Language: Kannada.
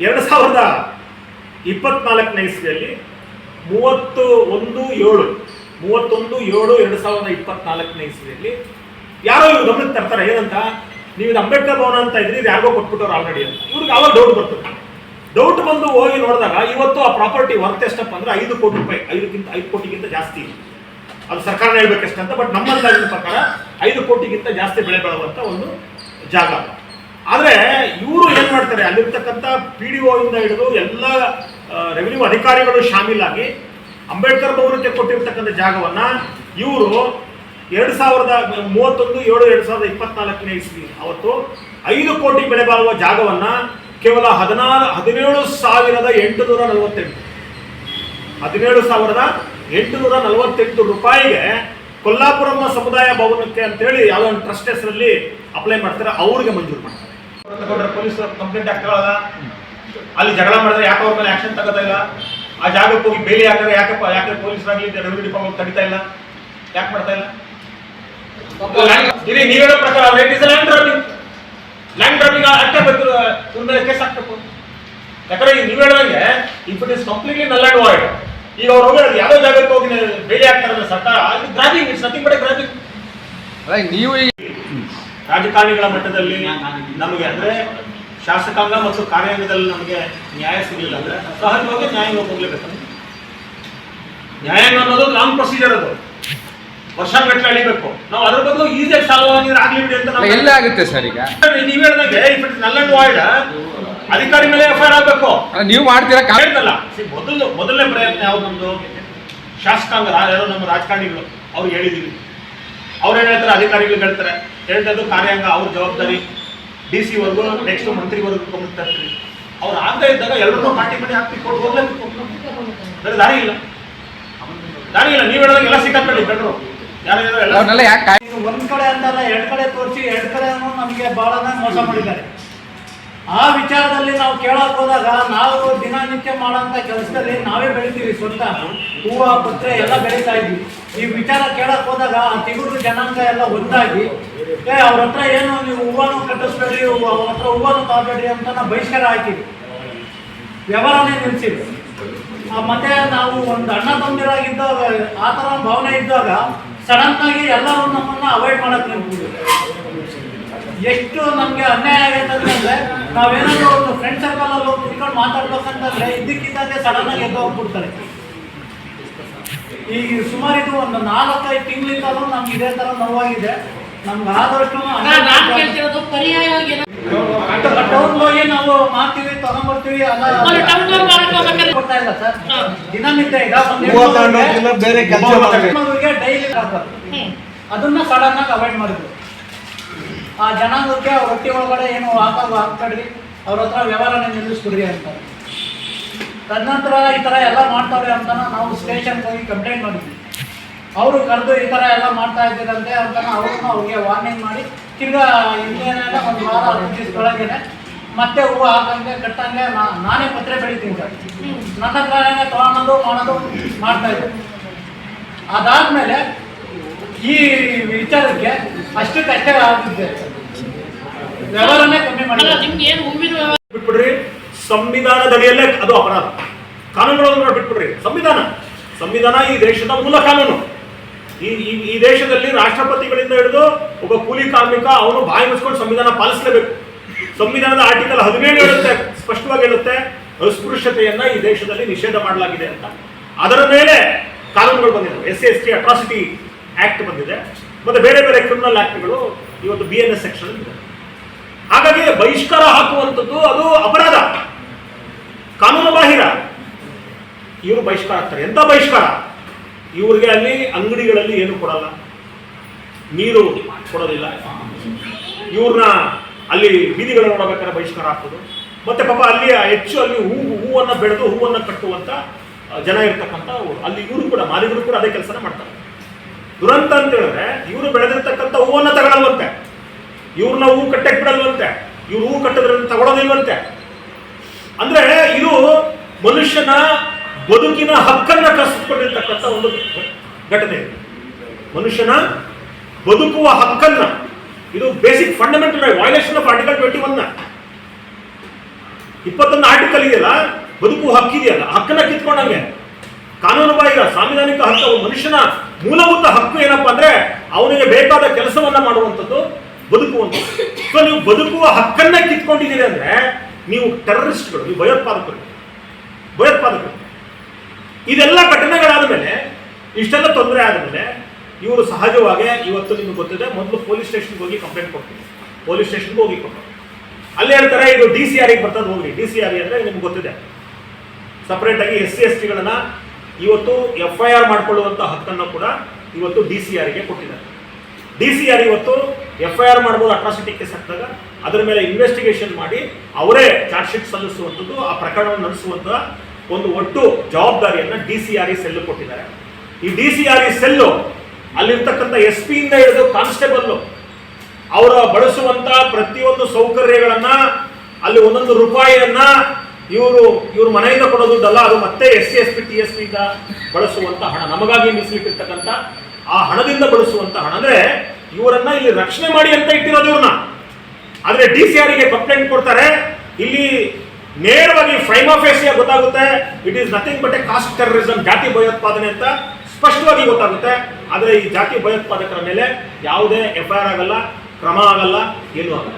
2024ನೇ ಇಸ್ವಿಯಲ್ಲಿ 31/7/2024ನೇ ಇಸ್ವಿಯಲ್ಲಿ ಯಾರೋ ಇವ್ರು ಗಮನಕ್ಕೆ ತರ್ತಾರೆ ಏನಂತ, ನೀವು ಇದು ಅಂಬೇಡ್ಕರ್ ಭವನ ಅಂತ ಇದ್ರಿ, ಇದು ಯಾರಿಗೋ ಕೊಟ್ಬಿಟ್ಟವ್ರು ಆಲ್ರೆಡಿ ಅಂತ. ಇವ್ರಿಗೆ ಅವಾಗ ಡೌಟ್ ಬರ್ತದೆ. ಡೌಟ್ ಬಂದು ಹೋಗಿ ನೋಡಿದಾಗ ಇವತ್ತು ಆ ಪ್ರಾಪರ್ಟಿ ವರ್ತ್ ಎಷ್ಟಪ್ಪ ಅಂದ್ರೆ 5 ಕೋಟಿ ರೂಪಾಯಿ, 5 ಕೋಟಿಗಿಂತ ಜಾಸ್ತಿ. ಅದು ಸರ್ಕಾರ ಹೇಳ್ಬೇಕಷ್ಟಂತ, ಬಟ್ ನಮ್ಮ ಅಂದಾಜಿನ ಪ್ರಕಾರ 5 ಕೋಟಿಗಿಂತ ಜಾಸ್ತಿ ಬೆಳೆ ಬಾಳುವಂತ ಒಂದು ಜಾಗ. ಆದರೆ ಇವರು ಏನ್ ಮಾಡ್ತಾರೆ, ಅಲ್ಲಿರ್ತಕ್ಕಂಥ PDO ಇಂದ ಹಿಡಿದು ಎಲ್ಲ ರೆವಿನ್ಯೂ ಅಧಿಕಾರಿಗಳು ಶಾಮೀಲಾಗಿ ಅಂಬೇಡ್ಕರ್ ಭವನಕ್ಕೆ ಕೊಟ್ಟಿರ್ತಕ್ಕಂಥ ಜಾಗವನ್ನ ಇವರು 31/7/2024ನೇ ಇಸ್ವಿ ಅವತ್ತು 5 ಕೋಟಿ ಬೆಲೆ ಬಾಳುವ ಜಾಗವನ್ನ ಕೇವಲ 17,848 ರೂಪಾಯಿಗೆ ಕೊಲ್ಲಾಪುರಂ ಸಮುದಾಯ ಭವನಕ್ಕೆ ಅಂತೇಳಿ ಯಾವುದೋ ಒಂದು ಟ್ರಸ್ಟ್ ಹೆಸರಲ್ಲಿ ಅಪ್ಲೈ ಮಾಡ್ತಾರೆ, ಅವ್ರಿಗೆ ಮಂಜೂರು ಮಾಡ್ತಾರೆ. ಪೊಲೀಸ್ ಕಂಪ್ಲೇಂಟ್ ಆಗ್ತಾವಲ್ಲ, ಅಲ್ಲಿ ಜಗಳ ಮಾಡಿದ್ರೆ ಯಾಕೆ ಅವ್ರ ಮೇಲೆ ಆಕ್ಷನ್ ತಗೋತಾ ಇಲ್ಲ, ಆ ಜಾಗಕ್ಕೆ ಹೋಗಿ ಬೇಲಿ ಹಾಕಿದ್ರೆ ಯಾಕೆ ಪೊಲೀಸರಾಗಲಿ ರೆವಿನ್ಯೂ ಡಿಪಾರ್ಟ್ಮೆಂಟ್ ತಡಿತಾ ಇಲ್ಲ, ಯಾಕೆ ಮಾಡ್ತಾ ಇಲ್ಲ? ನೀವ್ ಹೇಳೋ ಪ್ರಕಾರ ಲ್ಯಾಂಡ್ ಗ್ರಾಬಿಂಗ್ ಹಾಕಬೇಕು, ಇವ್ರ ಮೇಲೆ ಕೇಸ್ ಹಾಕ್ಬೇಕು. ಯಾಕಂದ್ರೆ ನೀವ್ ಹೇಳೋಂಗೆ ಇಫ್ ಇಟ್ ಇಸ್ ಕಂಪ್ಲೀಟ್ಲಿ ನಲ್ ಅಂಡ್ ವಾಯ್ಡ್, ಈಗ ಅವ್ರು ಹೋಗೋದು ಯಾವುದೋ ಜಾಗಕ್ಕೆ ಹೋಗಿ ಬೇಲಿ ಹಾಕ್ತಾರಲ್ಲ ಸರ್ಕಾರ, ಅದು grabbing, it's nothing but grabbing. ನೀವು ರಾಜಕಾರಣಿಗಳ ಮಟ್ಟದಲ್ಲಿ ನಮಗೆ ಅಂದ್ರೆ ಶಾಸಕಾಂಗ ಮತ್ತು ಕಾರ್ಯಾಂಗದಲ್ಲಿ ನಮಗೆ ನ್ಯಾಯ ಸಿಗಲಿಲ್ಲ ಅಂದ್ರೆ ಸಹಜವಾಗಿ ನ್ಯಾಯಾಂಗ ಹೋಗ್ಲೇಬೇಕು. ನ್ಯಾಯಾಂಗ ಅನ್ನೋದು ಲಾಂಗ್ ಪ್ರೊಸೀಜರ್, ಅದು ವರ್ಷಗಟ್ಟಲೆ ಅಳಿಬೇಕು. ನಾವು ಅದ್ರ ಬದಲು ಈಸಿಯಾಗಿ ಸಾಲ್ವ್ ಆಗ್ಲಿ ಬಿಡಿ ಅಂತ ಎಲ್ಲ ಆಗುತ್ತೆ ಸರ್. ಈಗ ನೀವ್ ಹೇಳಿದಂಗೆ ಇಫ್ ಇಟ್ ನಲ್ ಅಂಡ್ ವಾಯ್ಡ್ ಅಧಿಕಾರಿ ಮೇಲೆ FIR ಆಗ್ಬೇಕು. ನೀವು ಮಾಡ್ತೀರಾ ಹೇಳ್ದಲ್ಲ. ಮೊದಲನೇ ಪ್ರಯತ್ನ ಯಾವ್ದು ನಮ್ದು, ಶಾಸಕಾಂಗ ಯಾರೋ ನಮ್ಮ ರಾಜಕಾರಣಿಗಳು ಅವ್ರು ಹೇಳಿದೀವಿ, ಅವ್ರು ಏನ್ ಹೇಳ್ತಾರೆ, ಅಧಿಕಾರಿಗಳು ಹೇಳ್ತಾರೆ, ಹೇಳ್ತದ್ದು ಕಾರ್ಯಾಂಗ ಅವ್ರ ಜವಾಬ್ದಾರಿ, DC ವರ್ಗು ನೆಕ್ಸ್ಟ್ ಮಂತ್ರಿವರೆಗೂ ಗಮನ ತರ್ತೀವಿ. ಅವ್ರು ಆಗದೆ ಇದ್ದಾಗ ಎಲ್ಲರೂ ಪಾರ್ಟಿ ಮನೆ ಹಾಕಿ ಕೊಟ್ಟು ಹೋಗ್ಲೇಬೇಕು, ದಾರಿ ಇಲ್ಲ. ನೀವ್ ಹೇಳಿದಾಗ ಎಲ್ಲ ಸಿಕ್ಕಾಕೊಳ್ಳಿ ಕಂಡ್ರು ಯಾರು ಯಾಕೆ ಒಂದ್ ಕಡೆ ಅಂತಲ್ಲ, 2 ಕಡೆ ತೋರಿಸಿ 2 ಕಡೆ ನಮಗೆ ಬಹಳನೇ ಮೋಸ ಮಾಡಿದ್ದಾರೆ. ಆ ವಿಚಾರದಲ್ಲಿ ನಾವು ಕೇಳಕ್ ಹೋದಾಗ ನಾವು ದಿನನಿತ್ಯ ಮಾಡೋಂಥ ಕೆಲಸದಲ್ಲಿ ನಾವೇ ಬೆಳಿತೀವಿ, ಸ್ವಂತ ಹೂವು ಪತ್ರೆ ಎಲ್ಲ ಬೆಳೀತಾ ಇದ್ವಿ. ಈ ವಿಚಾರ ಕೇಳಕ್ ಹೋದಾಗ ಆ ತಿಗುರು ಜನಾಂಗ ಎಲ್ಲ ಒಂದಾಗಿ ಅವ್ರ ಹತ್ರ ಏನು ನೀವು ಹೂವನ್ನು ಕಟ್ಟಿಸ್ಬೇಡ್ರಿ, ಅವ್ರ ಹತ್ರ ಹೂವನ್ನು ತಗೋಬೇಡ್ರಿ ಅಂತ ನಾವು ಬಹಿಷ್ಕಾರ ಹಾಕಿದ್ವಿ, ವ್ಯವಹಾರನೇ ನಿಲ್ಸಿದ್ವಿ. ಮತ್ತೆ ನಾವು ಒಂದು ಅಣ್ಣ ತಮ್ಮಂದಿರಾಗಿದ್ದಾಗ ಆ ಥರ ಭಾವನೆ ಇದ್ದಾಗ ಸಡನ್ ಆಗಿ ಎಲ್ಲರೂ ನಮ್ಮನ್ನ ಅವಾಯ್ಡ್ ಮಾಡಕ್ ನಿಂತಿದ್ವಿ. ಎಷ್ಟು ನಮ್ಗೆ ಅನ್ಯಾಯ ಆಗೈತೆ ಅಂತಂದ್ರೆ, ನಾವೇನಾದ್ರೂ ಒಂದು ಫ್ರೆಂಡ್ ಸರ್ಕಲ್ ಅಲ್ಲಿ ಹೋಗಿ ಕುತ್ಕೊಂಡು ಮಾತಾಡ್ಬೇಕಂತಂದ್ರೆ ಇದ್ದಕ್ಕಿದ್ದಂಗೆ ಸಡನ್ ಆಗಿ ಎದ್ದು ಹೋಗ್ಬಿಡ್ತಾರೆ. ಈಗ ಸುಮಾರು ಇದು ಒಂದು 4-5 ತಿಂಗಳಿಂದಲೂ ನಮ್ಗೆ ಇದೇ ತರ ನೋವಾಗಿದೆ. ನಮ್ಗೆ ಆದಷ್ಟು ಟೌನ್ ಹೋಗಿ ನಾವು ಮಾಡ್ತೀವಿ, ತಗೊಂಡ್ಬರ್ತೀವಿ, ಕೊಡ್ತಾ ಇಲ್ಲ ಸರ್. ದಿನನಿತ್ಯ ಈಗ ಡೈಲಿ ಅದನ್ನ ಸಡನ್ ಆಗಿ ಅವಾಯ್ಡ್ ಮಾಡಿದ್ರು. ಆ ಜನಾಂಗಕ್ಕೆ ಅವ್ರ ಹೊಟ್ಟೆ ಒಳಗಡೆ ಏನು ಹಾಕ್ಬೇಡ್ರಿ, ಅವ್ರ ಹತ್ರ ವ್ಯವಹಾರನ ನಿಲ್ಲಿಸ್ಬಿಡ್ರಿ ಅಂತಾರೆ. ತದನಂತರ ಈ ಥರ ಎಲ್ಲ ಮಾಡ್ತಾವ್ರೆ ಅಂತ ನಾವು ಸ್ಟೇಷನ್ಗೆ ಹೋಗಿ ಕಂಪ್ಲೇಂಟ್ ಮಾಡಿದ್ವಿ. ಅವರು ಕರೆದು ಈ ಥರ ಎಲ್ಲ ಮಾಡ್ತಾ ಇದ್ದೀರಂತೆ ಅಂತ ಅವ್ರಿಗೆ ವಾರ್ನಿಂಗ್ ಮಾಡಿ ತಿರ್ಗಾ ಇನ್ನೇನೆಲ್ಲ 1 ವಾರ 10 ದಿವಸದೊಳಗೇನೆ ಮತ್ತೆ ಹೂವು ಹಾಕಂಗೆ ಕಟ್ಟಂಗೆ ನಾನೇ ಪತ್ರೆ ಬೆಳಿತೀನಿ ಸರ್. ನನ್ನ ಹತ್ರನೇ ತೊಗೊಳೋದು ಮಾಡೋದು ಮಾಡ್ತಾ ಇದ್ದೆ. ಅದಾದ್ಮೇಲೆ ಈ ವಿಚಾರಕ್ಕೆ ಅಷ್ಟಕ್ಕಷ್ಟೇ ಆಗಿದ್ದೆ, ವ್ಯವಹಾರನೇ ಕಮ್ಮಿ ಮಾಡಿ ಬಿಟ್ಬಿಡ್ರಿ. ಸಂವಿಧಾನದಡಿಯಲ್ಲೇ ಅದು ಅಪರಾಧ, ಕಾನೂನುಗಳನ್ನು ಬಿಟ್ಬಿಡ್ರಿ. ಸಂವಿಧಾನ ಈ ದೇಶದ ಮೂಲ ಕಾನೂನು. ಈ ದೇಶದಲ್ಲಿ ರಾಷ್ಟ್ರಪತಿಗಳಿಂದ ಹಿಡಿದು ಒಬ್ಬ ಕೂಲಿ ಕಾರ್ಮಿಕ ಅವನು ಬಾಯಿ ಮುಚ್ಕೊಂಡು ಸಂವಿಧಾನ ಪಾಲಿಸಲೇಬೇಕು. ಸಂವಿಧಾನದ ಆರ್ಟಿಕಲ್ 17 ಹೇಳುತ್ತೆ, ಸ್ಪಷ್ಟವಾಗಿ ಹೇಳುತ್ತೆ, ಅಸ್ಪೃಶ್ಯತೆಯನ್ನ ಈ ದೇಶದಲ್ಲಿ ನಿಷೇಧ ಮಾಡಲಾಗಿದೆ ಅಂತ. ಅದರ ಮೇಲೆ ಕಾನೂನುಗಳು ಬಂದಿದೆ. SC/ST ಅಟ್ರಾಸಿಟಿ ಆಕ್ಟ್ ಬಂದಿದೆ, ಮತ್ತೆ ಬೇರೆ ಬೇರೆ ಕ್ರಿಮಿನಲ್ ಆಕ್ಟ್ಗಳು ಇವತ್ತು BNS ಸೆಕ್ಷನ್ ಇದೆ. ಹಾಗಾಗಿ ಬಹಿಷ್ಕಾರ ಹಾಕುವಂಥದ್ದು ಅದು ಅಪರಾಧ, ಕಾನೂನು ಬಾಹಿರ. ಇವರು ಬಹಿಷ್ಕಾರ ಆಗ್ತಾರೆ. ಎಂತ ಬಹಿಷ್ಕಾರ? ಇವ್ರಿಗೆ ಅಲ್ಲಿ ಅಂಗಡಿಗಳಲ್ಲಿ ಏನು ಕೊಡಲ್ಲ, ನೀರು ಕೊಡೋದಿಲ್ಲ, ಇವ್ರನ್ನ ಅಲ್ಲಿ ಬೀದಿಗಳನ್ನು ನೋಡಬೇಕಾದ್ರೆ ಬಹಿಷ್ಕಾರ ಆಗ್ತದೆ. ಮತ್ತೆ ಪಾಪ ಅಲ್ಲಿ ಹೆಚ್ಚು ಅಲ್ಲಿ ಹೂವನ್ನು ಬೆಳೆದು ಹೂವನ್ನು ಕಟ್ಟುವಂತ ಜನ ಇರ್ತಕ್ಕಂಥ ಅಲ್ಲಿ ಇವರು ಕೂಡ ಮಾಲಿಕರು ಕೂಡ ಅದೇ ಕೆಲಸನ ಮಾಡ್ತಾರೆ. ದುರಂತ ಅಂತ ಹೇಳಿದ್ರೆ ಇವರು ಬೆಳೆದಿರ್ತಕ್ಕಂಥ ಹೂವನ್ನು ತಗೊಳ್ಳಲ್ವಂತೆ, ಇವ್ರನ್ನ ಹೂ ಕಟ್ಟಕ್ಕೆ ಬಿಡಲ್ವಂತೆ, ಇವ್ರು ಹೂ ಕಟ್ಟೋದ್ರಿಂದ ತಗೊಳ್ಳೋದಿಲ್ವಂತೆ. ಅಂದ್ರೆ ಇದು ಮನುಷ್ಯನ ಬದುಕಿನ ಹಕ್ಕನ್ನ ಕಸಿದುಕೊಂಡಿರ್ತಕ್ಕಂಥ ಒಂದು ಘಟನೆ. ಮನುಷ್ಯನ ಬದುಕುವ ಹಕ್ಕನ್ನ, ಇದು basic fundamental violation of article 21. 21 article ಇದೆಯಲ್ಲ, ಬದುಕುವ ಹಕ್ಕಿದೆಯಲ್ಲ, ಹಕ್ಕನ್ನ ಕಿತ್ಕೊಂಡಂಗೆ. ಕಾನೂನು ಬಾಹಿರ ಸಾಂವಿಧಾನಿಕ ಹಕ್ಕು, ಮನುಷ್ಯನ ಮೂಲಭೂತ ಹಕ್ಕು ಏನಪ್ಪಾ ಅಂದ್ರೆ ಅವನಿಗೆ ಬೇಕಾದ ಕೆಲಸವನ್ನ ಮಾಡುವಂಥದ್ದು, ಬದುಕುವಂಥದ್ದು. ಸೊ ನೀವು ಬದುಕುವ ಹಕ್ಕನ್ನ ಕಿತ್ಕೊಂಡಿದ್ದೀರಿ ಅಂದ್ರೆ ನೀವು ಟೆರರಿಸ್ಟ್ಗಳು, ನೀವು ಭಯೋತ್ಪಾದಕರು. ಇದೆಲ್ಲ ಘಟನೆಗಳಾದ ಮೇಲೆ, ಇಷ್ಟೆಲ್ಲ ತೊಂದರೆ ಆದ ಮೇಲೆ ಇವರು ಸಹಜವಾಗಿ ಇವತ್ತು ನಿಮ್ಗೆ ಗೊತ್ತಿದೆ, ಮೊದಲು ಪೊಲೀಸ್ ಸ್ಟೇಷನ್ಗೆ ಹೋಗಿ ಕಂಪ್ಲೇಂಟ್ ಕೊಡ್ತೀವಿ. ಪೊಲೀಸ್ ಸ್ಟೇಷನ್ಗೆ ಹೋಗಿ ಕೊಟ್ಟು ಅಲ್ಲಿ ಹೇಳ್ತಾರೆ ಇದು DCR ಬರ್ತದೆ, ಹೋಗಿ. DCR ಅಂದ್ರೆ ನಿಮ್ಗೆ ಗೊತ್ತಿದೆ, ಸಪರೇಟ್ ಆಗಿ SC/STಗಳನ್ನ ಇವತ್ತು FIR ಮಾಡ್ಕೊಳ್ಳುವಂತ ಹಕ್ಕನ್ನು ಕೂಡ ಇವತ್ತು DCR ಕೊಟ್ಟಿದ್ದಾರೆ. DCR ಇವತ್ತು FIR ಮಾಡ್ಬೋದು ಅಟ್ರಾಸಿಟಿ ಕೇಸ್ ಹಾಕಿದಾಗ, ಅದರ ಮೇಲೆ ಇನ್ವೆಸ್ಟಿಗೇಷನ್ ಮಾಡಿ ಅವರೇ ಚಾರ್ಜ್ ಶೀಟ್ ಸಲ್ಲಿಸುವಂಥದ್ದು, ಆ ಪ್ರಕರಣವನ್ನು ನಡೆಸುವಂತಹ ಒಂದು ಒಟ್ಟು ಜವಾಬ್ದಾರಿಯನ್ನ DCR ಸೆಲ್ ಕೊಟ್ಟಿದ್ದಾರೆ. ಈ DCR ಸೆಲ್ಲು ಅಲ್ಲಿರ್ತಕ್ಕಂಥ SP ಇಂದ ಹಿಡಿದು ಕಾನ್ಸ್ಟೇಬಲ್ ಅವರ ಬಳಸುವಂತ ಪ್ರತಿಯೊಂದು ಸೌಕರ್ಯಗಳನ್ನ, ಅಲ್ಲಿ ಒಂದೊಂದು ರೂಪಾಯಿಯನ್ನ ಇವರು ಮನೆಯಿಂದ ಕೊಡೋದುದ್ದಲ್ಲ, ಅದು ಮತ್ತೆ SC SP TSP ಇಂದ ಬಳಸುವಂತ ಹಣ, ನಮಗಾಗಿ ಮೀಸಲಿಟ್ಟಿರ್ತಕ್ಕಂಥ ಆ ಹಣದಿಂದ ಬಳಸುವಂತ ಹಣ. ಅಂದ್ರೆ ಇವರನ್ನ ಇಲ್ಲಿ ರಕ್ಷಣೆ ಮಾಡಿ ಅಂತ ಇಟ್ಟಿರೋದು ಇವ್ರನ್ನ. ಆದ್ರೆ DCR ಕಂಪ್ಲೇಂಟ್ ಕೊಡ್ತಾರೆ, ಇಲ್ಲಿ ನೇರವಾಗಿ ಪ್ರೈಮಾ ಫೇಸಿಯಾ ಗೊತ್ತಾಗುತ್ತೆ, it is nothing but A cost terrorism, ಜಾತಿ ಭಯೋತ್ಪಾದನೆ ಅಂತ ಸ್ಪಷ್ಟವಾಗಿ ಗೊತ್ತಾಗುತ್ತೆ. ಆದರೆ ಈ ಜಾತಿ ಭಯೋತ್ಪಾದಕರ ಮೇಲೆ ಯಾವುದೇ FIR ಆಗಲ್ಲ, ಕ್ರಮ ಆಗಲ್ಲ, ಏನೂ ಆಗಲ್ಲ.